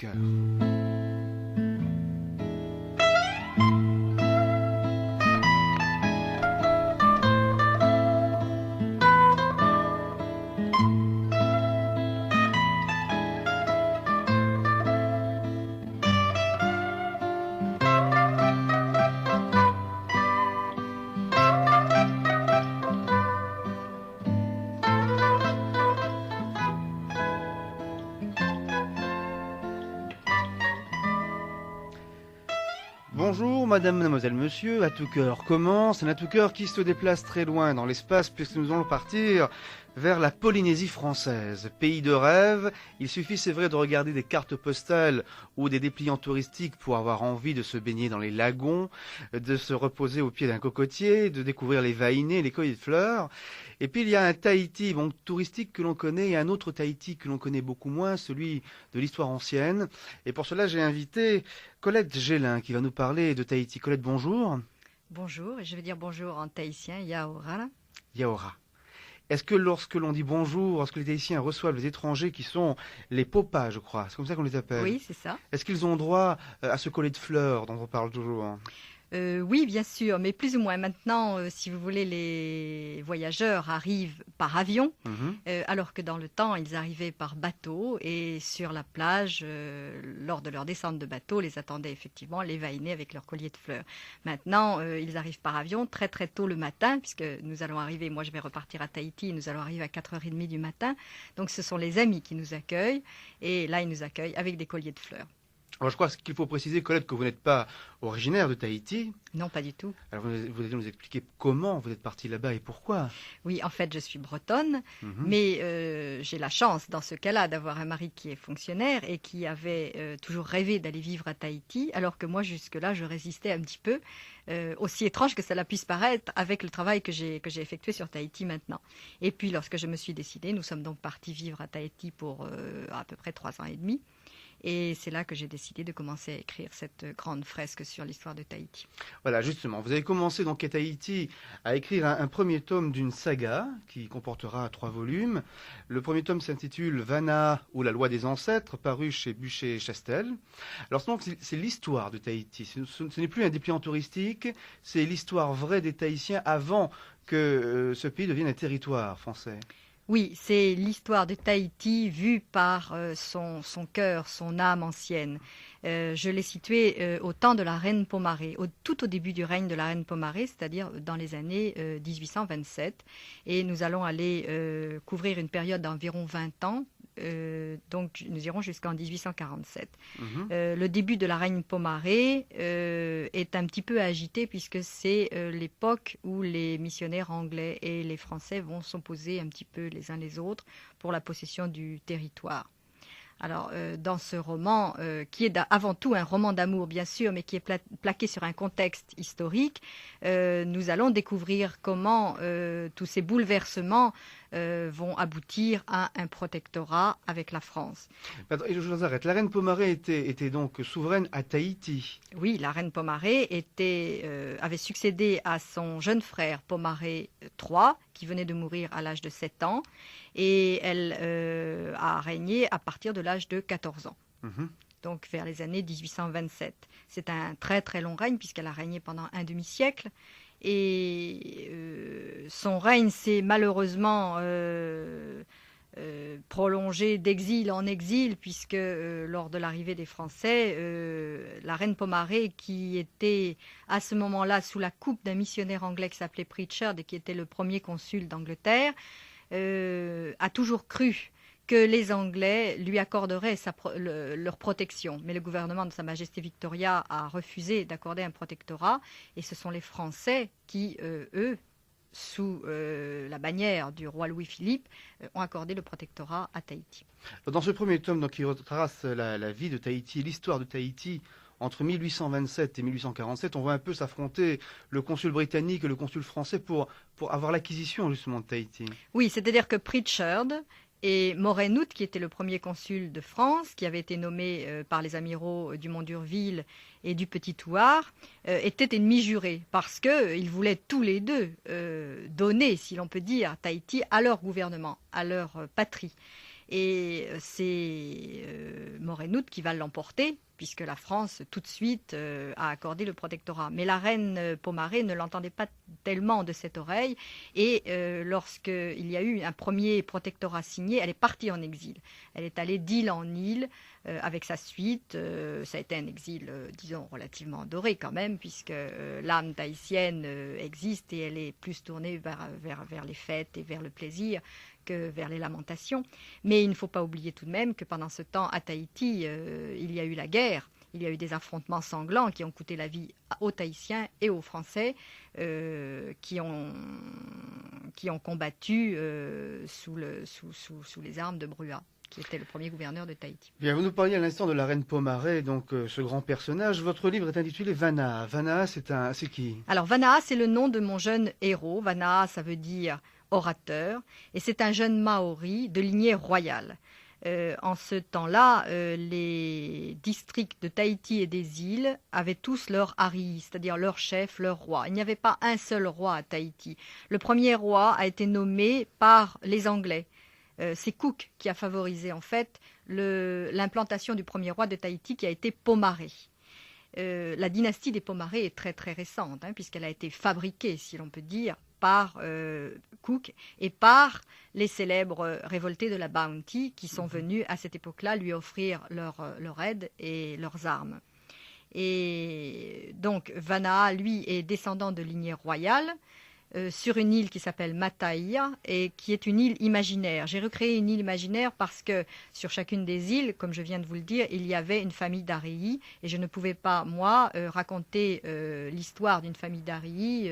cœur. Bonjour, madame, mademoiselle, monsieur, à tout cœur commence, un à tout cœur qui se déplace très loin dans l'espace puisque nous allons partir vers la Polynésie française. Pays de rêve, il suffit c'est vrai de regarder des cartes postales ou des dépliants touristiques pour avoir envie de se baigner dans les lagons, de se reposer au pied d'un cocotier, de découvrir les vaïnés, les colliers de fleurs. Et puis il y a un Tahiti bon, touristique que l'on connaît et un autre Tahiti que l'on connaît beaucoup moins, celui de l'histoire ancienne. Et pour cela j'ai invité Colette Gélin qui va nous parler de Tahiti. Colette, bonjour. Bonjour, et je vais dire bonjour en tahitien, Yaora. Yaora. Est-ce que lorsque l'on dit bonjour, lorsque les Tahitiens reçoivent les étrangers qui sont les popas, je crois, c'est comme ça qu'on les appelle. Oui, c'est ça. Est-ce qu'ils ont droit à ce collier de fleurs dont on parle toujours? Oui, bien sûr, mais plus ou moins. Maintenant, si vous voulez, les voyageurs arrivent par avion, alors que dans le temps, ils arrivaient par bateau. Et sur la plage, lors de leur descente de bateau, les attendaient effectivement les vaïnés avec leur collier de fleurs. Maintenant, ils arrivent par avion très très tôt le matin, puisque nous allons arriver, moi je vais repartir à Tahiti, nous allons arriver à 4h30 du matin. Donc ce sont les amis qui nous accueillent, et là ils nous accueillent avec des colliers de fleurs. Alors je crois qu'il faut préciser, Colette, que vous n'êtes pas originaire de Tahiti. Non, pas du tout. Alors vous allez nous expliquer comment vous êtes parti là-bas et pourquoi. Oui, en fait, je suis bretonne, mais j'ai la chance, dans ce cas-là, d'avoir un mari qui est fonctionnaire et qui avait toujours rêvé d'aller vivre à Tahiti, alors que moi, jusque-là, je résistais un petit peu, aussi étrange que cela puisse paraître, avec le travail que j'ai effectué sur Tahiti maintenant. Et puis, lorsque je me suis décidée, nous sommes donc partis vivre à Tahiti pour à peu près 3 ans et demi. Et c'est là que j'ai décidé de commencer à écrire cette grande fresque sur l'histoire de Tahiti. Voilà, justement, vous avez commencé donc à Tahiti à écrire un premier tome d'une saga qui comportera 3 volumes. Le premier tome s'intitule Vanna ou la loi des ancêtres, paru chez Buchet-Chastel. Alors donc c'est l'histoire de Tahiti. Ce n'est plus un dépliant touristique, c'est l'histoire vraie des Tahitiens avant que ce pays devienne un territoire français. Oui, c'est l'histoire de Tahiti vue par son cœur, son âme ancienne. Je l'ai située au temps de la reine Pomaré, tout au début du règne de la reine Pomaré, c'est-à-dire dans les années 1827. Et nous allons aller couvrir une période d'environ 20 ans. Donc nous irons jusqu'en 1847. Le début de la reine Pomaré est un petit peu agité puisque c'est l'époque où les missionnaires anglais et les Français vont s'opposer un petit peu les uns les autres pour la possession du territoire. Alors, dans ce roman, qui est avant tout un roman d'amour, bien sûr, mais qui est plaqué sur un contexte historique, nous allons découvrir comment tous ces bouleversements vont aboutir à un protectorat avec la France. Je vous arrête. La reine Pomaré était donc souveraine à Tahiti. Oui, la reine Pomaré avait succédé à son jeune frère Pomaré III, qui venait de mourir à l'âge de 7 ans, et elle a régné à partir de l'âge de 14 ans. Donc vers les années 1827. C'est un très très long règne puisqu'elle a régné pendant un demi-siècle. Et son règne s'est malheureusement prolongé d'exil en exil, puisque lors de l'arrivée des Français, la reine Pomaré, qui était à ce moment-là sous la coupe d'un missionnaire anglais qui s'appelait Pritchard et qui était le premier consul d'Angleterre, a toujours cru que les Anglais lui accorderaient leur protection. Mais le gouvernement de Sa Majesté Victoria a refusé d'accorder un protectorat, et ce sont les Français qui, eux, sous la bannière du roi Louis-Philippe, ont accordé le protectorat à Tahiti. Dans ce premier tome, donc, qui retrace la vie de Tahiti, l'histoire de Tahiti, entre 1827 et 1847, on voit un peu s'affronter le consul britannique et le consul français pour avoir l'acquisition justement de Tahiti. Oui, c'est-à-dire que Pritchard et Morenout, qui était le premier consul de France, qui avait été nommé par les amiraux du Mont d'Urville et du Petit Thouars, étaient ennemis jurés parce qu'ils voulaient tous les deux donner, si l'on peut dire, Tahiti à leur gouvernement, à leur patrie. Et c'est Morenoute qui va l'emporter, puisque la France, tout de suite, a accordé le protectorat. Mais la reine Pomaré ne l'entendait pas tellement de cette oreille. Et lorsqu'il y a eu un premier protectorat signé, elle est partie en exil. Elle est allée d'île en île avec sa suite. Ça a été un exil, disons, relativement doré quand même, puisque l'âme tahitienne existe et elle est plus tournée vers les fêtes et vers le plaisir que vers les lamentations. Mais il ne faut pas oublier tout de même que pendant ce temps, à Tahiti, il y a eu la guerre. Il y a eu des affrontements sanglants qui ont coûté la vie aux Tahitiens et aux Français qui ont combattu sous les armes de Brua, qui était le premier gouverneur de Tahiti. Bien, vous nous parliez à l'instant de la reine Pomaré, donc ce grand personnage. Votre livre est intitulé Vanaa. Vanaa, c'est qui? Alors Vanaa, c'est le nom de mon jeune héros. Vanaa, ça veut dire orateur, et c'est un jeune Maori de lignée royale. En ce temps-là, les districts de Tahiti et des îles avaient tous leur hari, c'est-à-dire leur chef, leur roi. Il n'y avait pas un seul roi à Tahiti. Le premier roi a été nommé par les Anglais. C'est Cook qui a favorisé en fait l'implantation du premier roi de Tahiti, qui a été Pomaré. La dynastie des Pomaré est très très récente, puisqu'elle a été fabriquée, si l'on peut dire, par Cook et par les célèbres révoltés de la Bounty qui sont venus à cette époque-là lui offrir leur aide et leurs armes. Et donc Vanaa, lui, est descendant de lignée royale sur une île qui s'appelle Mataia et qui est une île imaginaire. J'ai recréé une île imaginaire parce que sur chacune des îles, comme je viens de vous le dire, il y avait une famille d'Arii et je ne pouvais pas, moi, raconter l'histoire d'une famille d'Arii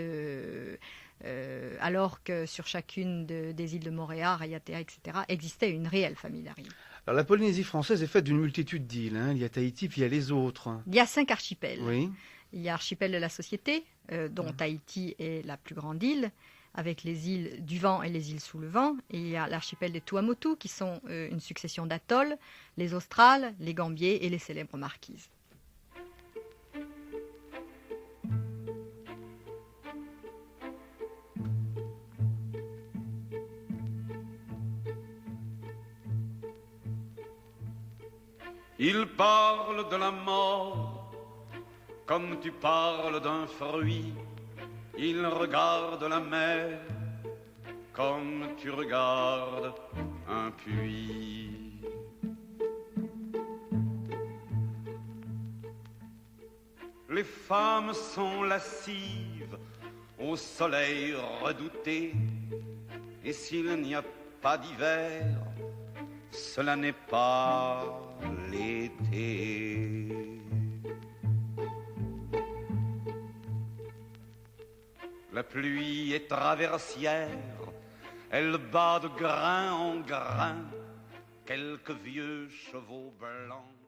alors que sur chacune des îles de Moorea, Raiatea, etc., existait une réelle famille d'Arii. Alors la Polynésie française est faite d'une multitude d'îles. Il y a Tahiti, puis il y a les autres. Il y a 5 archipels. Oui. Il y a l'archipel de la Société, dont Tahiti est la plus grande île, avec les îles du vent et les îles sous le vent. Et il y a l'archipel des Tuamotu, qui sont une succession d'atolls, les Australes, les Gambiers et les célèbres Marquises. Il parle de la mort comme tu parles d'un fruit. Il regarde la mer comme tu regardes un puits. Les femmes sont lascives au soleil redouté. Et s'il n'y a pas d'hiver, cela n'est pas l'été. La pluie est traversière, elle bat de grain en grain quelques vieux chevaux blancs.